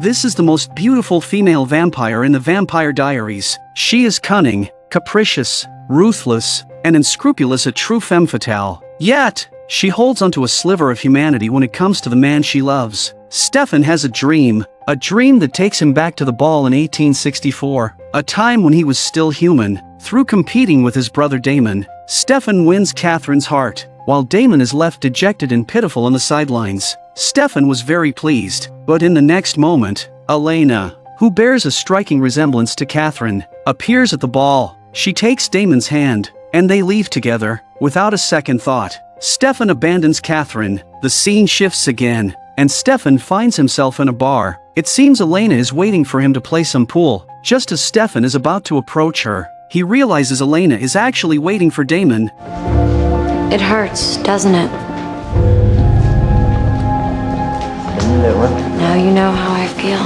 This is the most beautiful female vampire in the Vampire Diaries. She is cunning, capricious, ruthless, and unscrupulous, a true femme fatale. Yet, she holds onto a sliver of humanity when it comes to the man she loves. Stefan has a dream that takes him back to the ball in 1864, a time when he was still human. Through competing with his brother Damon, Stefan wins Katherine's heart, while Damon is left dejected and pitiful on the sidelines. Stefan was very pleased, but in the next moment, Elena, who bears a striking resemblance to Katherine, appears at the ball. She takes Damon's hand, and they leave together, without a second thought. Stefan abandons Katherine, the scene shifts again, and Stefan finds himself in a bar. It seems Elena is waiting for him to play some pool. Just as Stefan is about to approach her, he realizes Elena is actually waiting for Damon. It hurts, doesn't it? Now you know how I feel.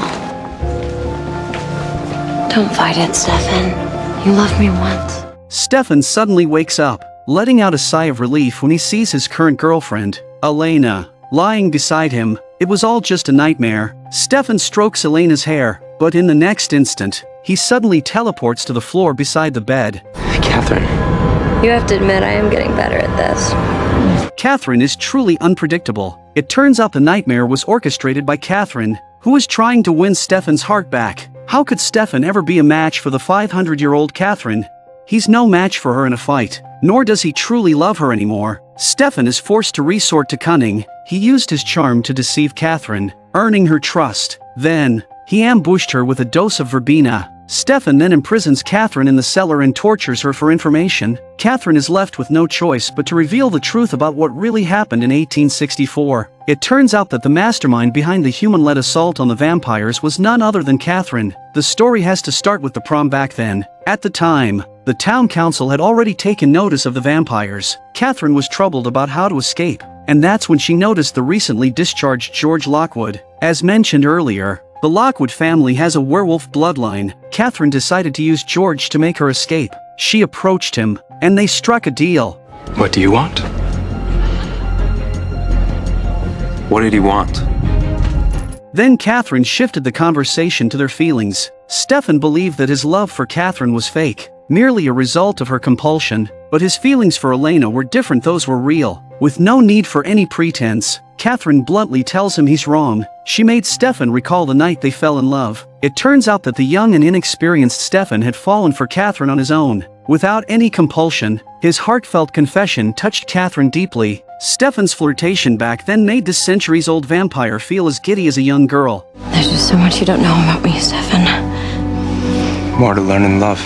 Don't fight it, Stefan. You loved me once. Stefan suddenly wakes up, letting out a sigh of relief when he sees his current girlfriend, Elena, lying beside him. It was all just a nightmare. Stefan strokes Elena's hair, but in the next instant, he suddenly teleports to the floor beside the bed. Katherine. You have to admit I am getting better at this. Katherine is truly unpredictable. It turns out the nightmare was orchestrated by Katherine, who is trying to win Stefan's heart back. How could Stefan ever be a match for the 500-year-old Katherine? He's no match for her in a fight, nor does he truly love her anymore. Stefan is forced to resort to cunning. He used his charm to deceive Katherine, earning her trust. Then, he ambushed her with a dose of verbena. Stefan then imprisons Katherine in the cellar and tortures her for information. Katherine is left with no choice but to reveal the truth about what really happened in 1864. It turns out that the mastermind behind the human-led assault on the vampires was none other than Katherine. The story has to start with the prom back then. At the time, the town council had already taken notice of the vampires. Katherine was troubled about how to escape, and that's when she noticed the recently discharged George Lockwood. As mentioned earlier, the Lockwood family has a werewolf bloodline. Katherine decided to use George to make her escape. She approached him, and they struck a deal. What do you want? What did he want? Then Katherine shifted the conversation to their feelings. Stefan believed that his love for Katherine was fake, merely a result of her compulsion, but his feelings for Elena were different. Those were real. With no need for any pretense, Katherine bluntly tells him he's wrong. She made Stefan recall the night they fell in love. It turns out that the young and inexperienced Stefan had fallen for Katherine on his own. Without any compulsion, his heartfelt confession touched Katherine deeply. Stefan's flirtation back then made this centuries-old vampire feel as giddy as a young girl. There's just so much you don't know about me, Stefan. More to learn in love.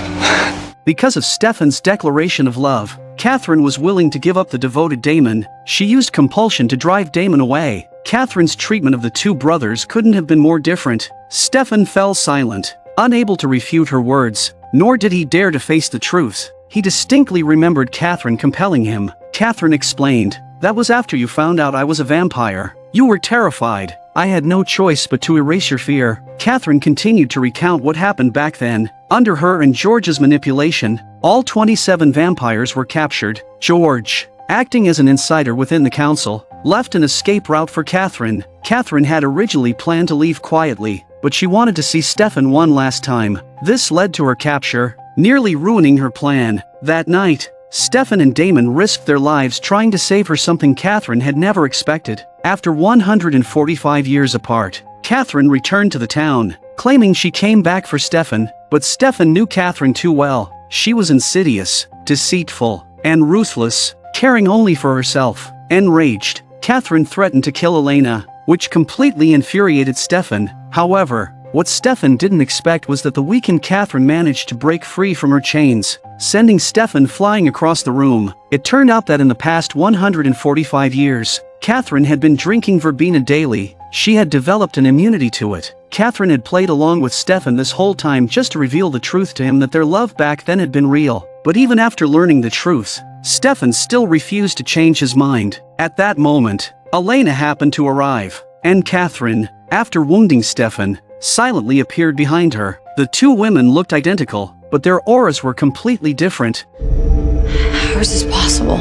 Because of Stefan's declaration of love, Katherine was willing to give up the devoted Damon. She used compulsion to drive Damon away. Katherine's treatment of the two brothers couldn't have been more different. Stefan fell silent, unable to refute her words, nor did he dare to face the truth. He distinctly remembered Katherine compelling him. Katherine explained, "That was after you found out I was a vampire. You were terrified. I had no choice but to erase your fear." Katherine continued to recount what happened back then. Under her and George's manipulation, all 27 vampires were captured. George, acting as an insider within the council, left an escape route for Katherine. Katherine had originally planned to leave quietly, but she wanted to see Stefan one last time. This led to her capture, nearly ruining her plan. That night, Stefan and Damon risked their lives trying to save her, something Katherine had never expected. After 145 years apart, Katherine returned to the town, claiming she came back for Stefan, but Stefan knew Katherine too well. She was insidious, deceitful, and ruthless, caring only for herself. Enraged, Katherine threatened to kill Elena, which completely infuriated Stefan. However, what Stefan didn't expect was that the weakened Katherine managed to break free from her chains, sending Stefan flying across the room. It turned out that in the past 145 years, Katherine had been drinking verbena daily. She had developed an immunity to it. Katherine had played along with Stefan this whole time just to reveal the truth to him that their love back then had been real. But even after learning the truth, Stefan still refused to change his mind. At that moment, Elena happened to arrive, and Katherine, after wounding Stefan, silently appeared behind her. The two women looked identical, but their auras were completely different. How is this possible?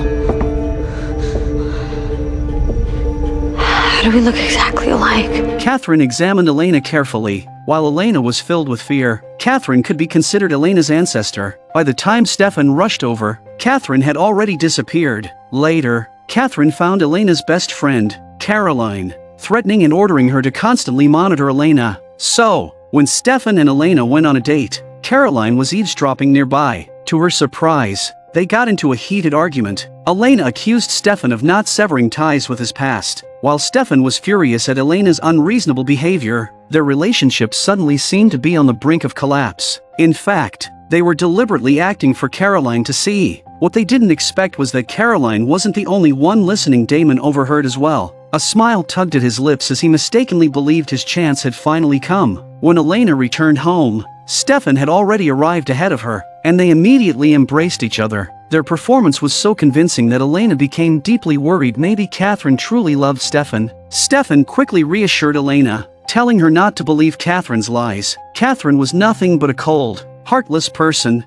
How do we look exactly alike? Katherine examined Elena carefully. While Elena was filled with fear, Katherine could be considered Elena's ancestor. By the time Stefan rushed over, Katherine had already disappeared. Later, Katherine found Elena's best friend, Caroline, threatening and ordering her to constantly monitor Elena. So, when Stefan and Elena went on a date, Caroline was eavesdropping nearby. To her surprise, they got into a heated argument. Elena accused Stefan of not severing ties with his past. While Stefan was furious at Elena's unreasonable behavior, their relationship suddenly seemed to be on the brink of collapse. In fact, they were deliberately acting for Caroline to see. What they didn't expect was that Caroline wasn't the only one listening. Damon overheard as well. A smile tugged at his lips as he mistakenly believed his chance had finally come. When Elena returned home, Stefan had already arrived ahead of her, and they immediately embraced each other. Their performance was so convincing that Elena became deeply worried maybe Katherine truly loved Stefan. Stefan quickly reassured Elena, telling her not to believe Katherine's lies. Katherine was nothing but a cold, heartless person.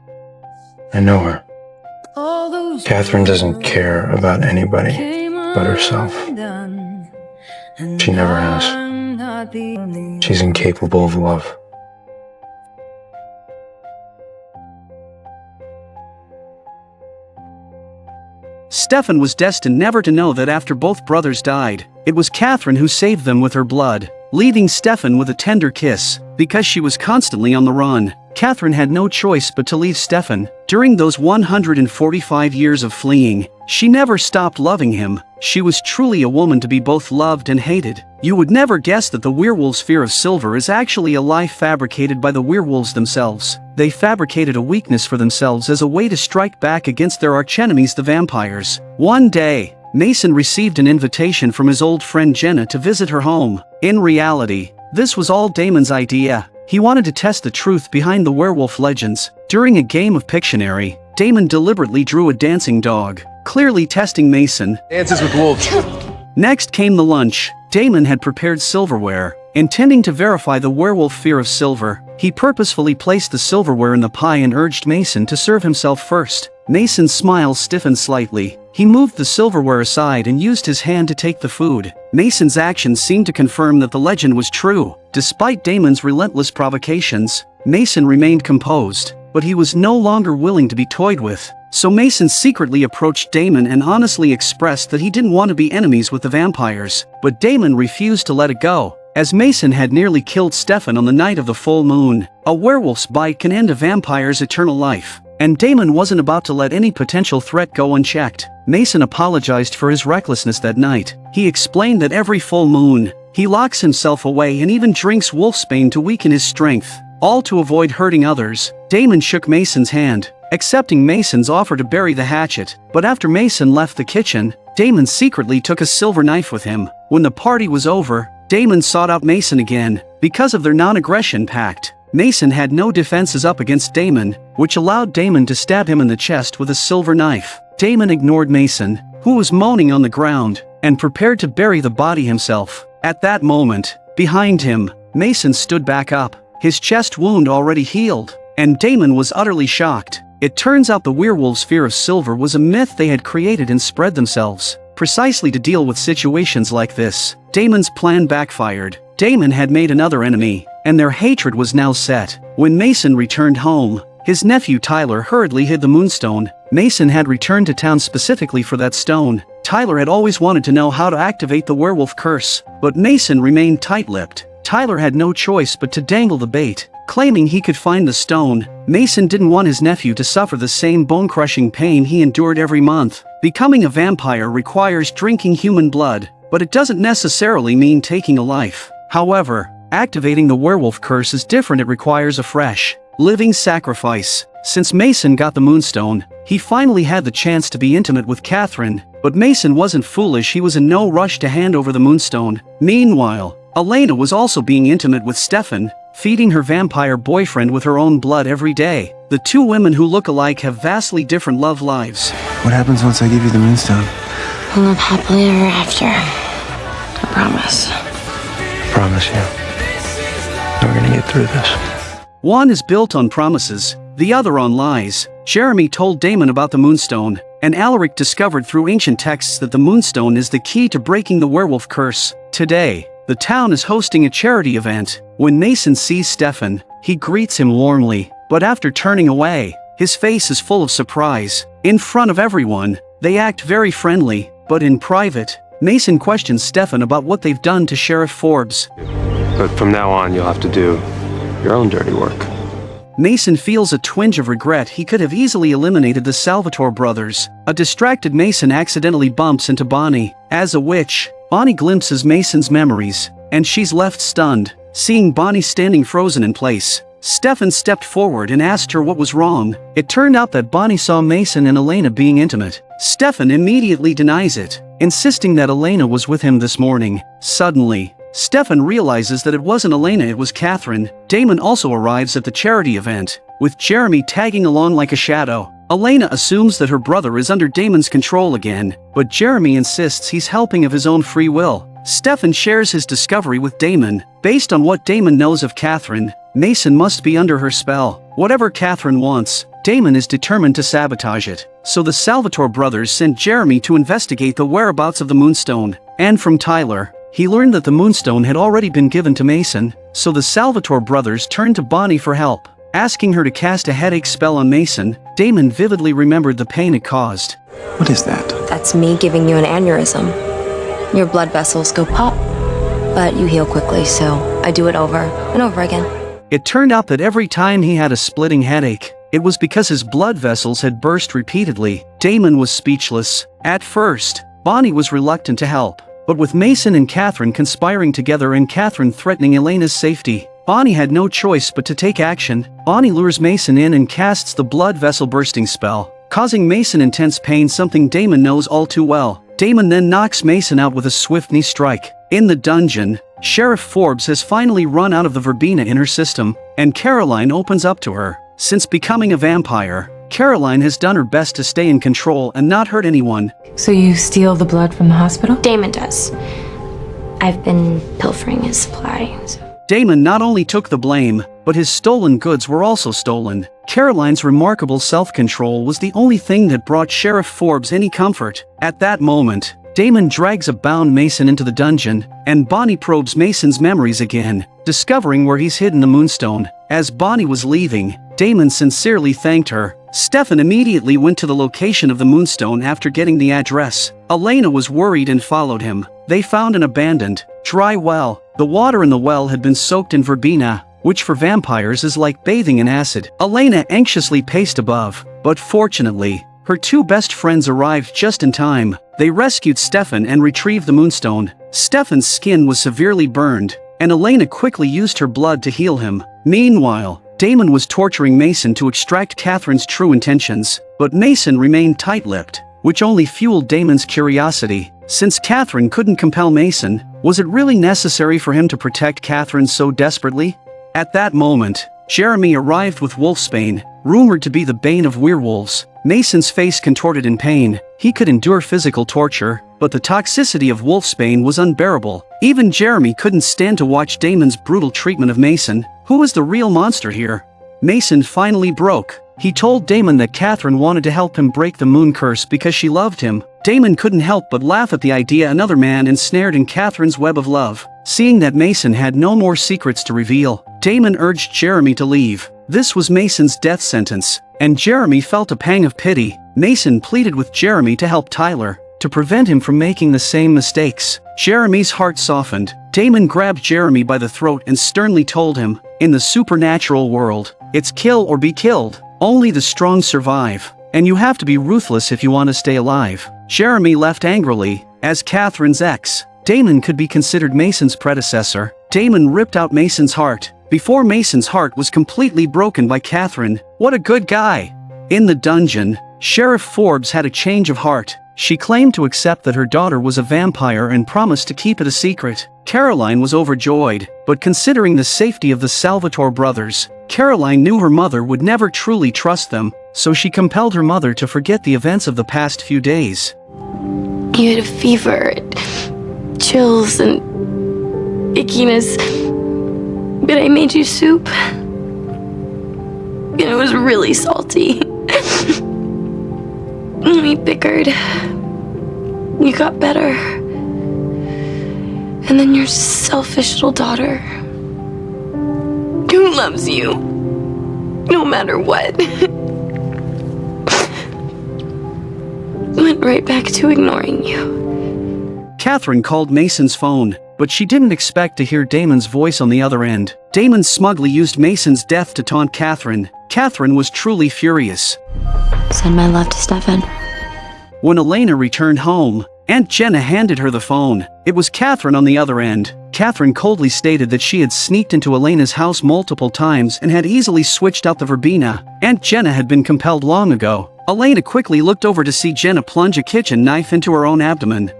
I know her. Katherine doesn't care about anybody but herself. She never has. She's incapable of love. Stefan was destined never to know that after both brothers died, it was Katherine who saved them with her blood, leaving Stefan with a tender kiss. Because she was constantly on the run, Katherine had no choice but to leave Stefan. During those 145 years of fleeing, she never stopped loving him. She was truly a woman to be both loved and hated. You would never guess that the werewolves' fear of silver is actually a lie fabricated by the werewolves themselves. They fabricated a weakness for themselves as a way to strike back against their archenemies, the vampires. One day, Mason received an invitation from his old friend Jenna to visit her home. In reality, this was all Damon's idea. He wanted to test the truth behind the werewolf legends. During a game of Pictionary, Damon deliberately drew a dancing dog, clearly testing Mason. Dances with wolves. Next came the lunch. Damon had prepared silverware. Intending to verify the werewolf fear of silver, he purposefully placed the silverware in the pie and urged Mason to serve himself first. Mason's smile stiffened slightly. He moved the silverware aside and used his hand to take the food. Mason's actions seemed to confirm that the legend was true. Despite Damon's relentless provocations, Mason remained composed, but he was no longer willing to be toyed with. So Mason secretly approached Damon and honestly expressed that he didn't want to be enemies with the vampires. But Damon refused to let it go, as Mason had nearly killed Stefan on the night of the full moon. A werewolf's bite can end a vampire's eternal life, and Damon wasn't about to let any potential threat go unchecked. Mason apologized for his recklessness that night. He explained that every full moon, he locks himself away and even drinks wolfsbane to weaken his strength, all to avoid hurting others. Damon shook Mason's hand, accepting Mason's offer to bury the hatchet. But after Mason left the kitchen, Damon secretly took a silver knife with him. When the party was over, Damon sought out Mason again. Because of their non-aggression pact, Mason had no defenses up against Damon, which allowed Damon to stab him in the chest with a silver knife. Damon ignored Mason, who was moaning on the ground, and prepared to bury the body himself. At that moment, behind him, Mason stood back up, his chest wound already healed, and Damon was utterly shocked. It turns out the werewolves' fear of silver was a myth they had created and spread themselves, precisely to deal with situations like this. Damon's plan backfired. Damon had made another enemy, and their hatred was now set. When Mason returned home, his nephew Tyler hurriedly hid the Moonstone. Mason had returned to town specifically for that stone. Tyler had always wanted to know how to activate the werewolf curse, but Mason remained tight-lipped. Tyler had no choice but to dangle the bait, claiming he could find the stone. Mason didn't want his nephew to suffer the same bone-crushing pain he endured every month. Becoming a vampire requires drinking human blood, but it doesn't necessarily mean taking a life. However, activating the werewolf curse is different. It requires a fresh, living sacrifice. Since Mason got the Moonstone, he finally had the chance to be intimate with Katherine, but Mason wasn't foolish. He was in no rush to hand over the Moonstone. Meanwhile, Elena was also being intimate with Stefan, feeding her vampire boyfriend with her own blood every day. The two women who look alike have vastly different love lives. What happens once I give you the Moonstone? We'll live happily ever after. I promise. Promise you. We're gonna get through this. One is built on promises, the other on lies. Jeremy told Damon about the Moonstone, and Alaric discovered through ancient texts that the Moonstone is the key to breaking the werewolf curse. Today, the town is hosting a charity event. When Mason sees Stefan, he greets him warmly, but after turning away, his face is full of surprise. In front of everyone, they act very friendly, but in private, Mason questions Stefan about what they've done to Sheriff Forbes. But from now on, you'll have to do your own dirty work. Mason feels a twinge of regret. He could have easily eliminated the Salvatore brothers. A distracted Mason accidentally bumps into Bonnie. As a witch, Bonnie glimpses Mason's memories, and she's left stunned, seeing Bonnie standing frozen in place. Stefan stepped forward and asked her what was wrong. It turned out that Bonnie saw Mason and Elena being intimate. Stefan immediately denies it, insisting that Elena was with him this morning. Suddenly, Stefan realizes that it wasn't Elena, it was Katherine. Damon also arrives at the charity event, with Jeremy tagging along like a shadow. Elena assumes that her brother is under Damon's control again, but Jeremy insists he's helping of his own free will. Stefan shares his discovery with Damon. Based on what Damon knows of Katherine, Mason must be under her spell. Whatever Katherine wants, Damon is determined to sabotage it. So the Salvatore brothers sent Jeremy to investigate the whereabouts of the Moonstone. And from Tyler, he learned that the Moonstone had already been given to Mason, so the Salvatore brothers turned to Bonnie for help. Asking her to cast a headache spell on Mason, Damon vividly remembered the pain it caused. What is that? That's me giving you an aneurysm. Your blood vessels go pop, but you heal quickly, so I do it over and over again. It turned out that every time he had a splitting headache, it was because his blood vessels had burst repeatedly. Damon was speechless. At first, Bonnie was reluctant to help, but with Mason and Katherine conspiring together and Katherine threatening Elena's safety, Bonnie had no choice but to take action. Bonnie lures Mason in and casts the blood vessel bursting spell, causing Mason intense pain, something Damon knows all too well. Damon then knocks Mason out with a swift knee strike. In the dungeon, Sheriff Forbes has finally run out of the verbena in her system, and Caroline opens up to her. Since becoming a vampire, Caroline has done her best to stay in control and not hurt anyone. So you steal the blood from the hospital? Damon does. I've been pilfering his supply. Damon not only took the blame, but his stolen goods were also stolen. Caroline's remarkable self-control was the only thing that brought Sheriff Forbes any comfort. At that moment, Damon drags a bound Mason into the dungeon, and Bonnie probes Mason's memories again, discovering where he's hidden the Moonstone. As Bonnie was leaving, Damon sincerely thanked her. Stefan immediately went to the location of the Moonstone after getting the address. Elena was worried and followed him. They found an abandoned, dry well. The water in the well had been soaked in verbena, which for vampires is like bathing in acid. Elena anxiously paced above, but fortunately, her two best friends arrived just in time. They rescued Stefan and retrieved the Moonstone. Stefan's skin was severely burned, and Elena quickly used her blood to heal him. Meanwhile, Damon was torturing Mason to extract Katherine's true intentions, but Mason remained tight-lipped, which only fueled Damon's curiosity. Since Katherine couldn't compel Mason, was it really necessary for him to protect Katherine so desperately? At that moment, Jeremy arrived with wolfsbane, rumored to be the bane of werewolves. Mason's face contorted in pain. He could endure physical torture, but the toxicity of wolfsbane was unbearable. Even Jeremy couldn't stand to watch Damon's brutal treatment of Mason. Who was the real monster here? Mason finally broke. He told Damon that Katherine wanted to help him break the moon curse because she loved him. Damon couldn't help but laugh at the idea, another man ensnared in Katherine's web of love. Seeing that Mason had no more secrets to reveal, Damon urged Jeremy to leave. This was Mason's death sentence, and Jeremy felt a pang of pity. Mason pleaded with Jeremy to help Tyler, to prevent him from making the same mistakes. Jeremy's heart softened. Damon grabbed Jeremy by the throat and sternly told him, "In the supernatural world, it's kill or be killed. Only the strong survive, and you have to be ruthless if you want to stay alive." Jeremy left angrily. As Katherine's ex, Damon could be considered Mason's predecessor. Damon ripped out Mason's heart, before Mason's heart was completely broken by Katherine. What a good guy! In the dungeon, Sheriff Forbes had a change of heart. She claimed to accept that her daughter was a vampire and promised to keep it a secret. Caroline was overjoyed, but considering the safety of the Salvatore brothers, Caroline knew her mother would never truly trust them, so she compelled her mother to forget the events of the past few days. You had a fever, chills, and ickiness. But I made you soup. And it was really salty. We bickered. You got better. And then your selfish little daughter, who loves you, no matter what, went right back to ignoring you. Katherine called Mason's phone, but she didn't expect to hear Damon's voice on the other end. Damon smugly used Mason's death to taunt Katherine. Katherine was truly furious. Send my love to Stefan. When Elena returned home, Aunt Jenna handed her the phone. It was Katherine on the other end. Katherine coldly stated that she had sneaked into Elena's house multiple times and had easily switched out the verbena. Aunt Jenna had been compelled long ago. Elena quickly looked over to see Jenna plunge a kitchen knife into her own abdomen.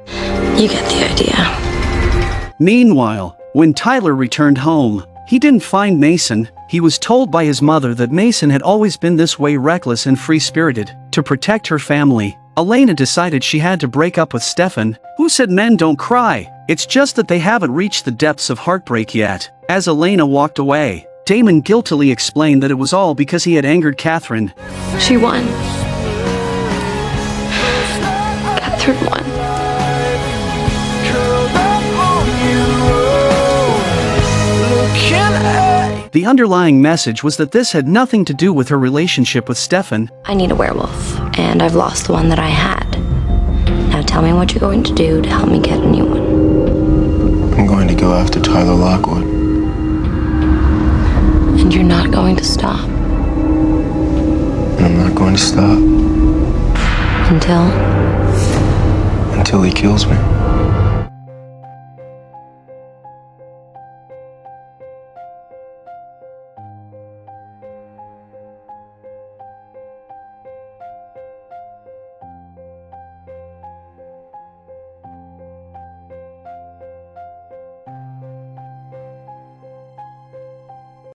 You get the idea. Meanwhile, when Tyler returned home, he didn't find Mason. He was told by his mother that Mason had always been this way, reckless and free-spirited. To protect her family, Elena decided she had to break up with Stefan, who said men don't cry. It's just that they haven't reached the depths of heartbreak yet. As Elena walked away, Damon guiltily explained that it was all because he had angered Katherine. She won. Katherine won. The underlying message was that this had nothing to do with her relationship with Stefan. I need a werewolf, and I've lost the one that I had. Now tell me what you're going to do to help me get a new one. I'm going to go after Tyler Lockwood. And you're not going to stop And I'm not going to stop until until he kills me.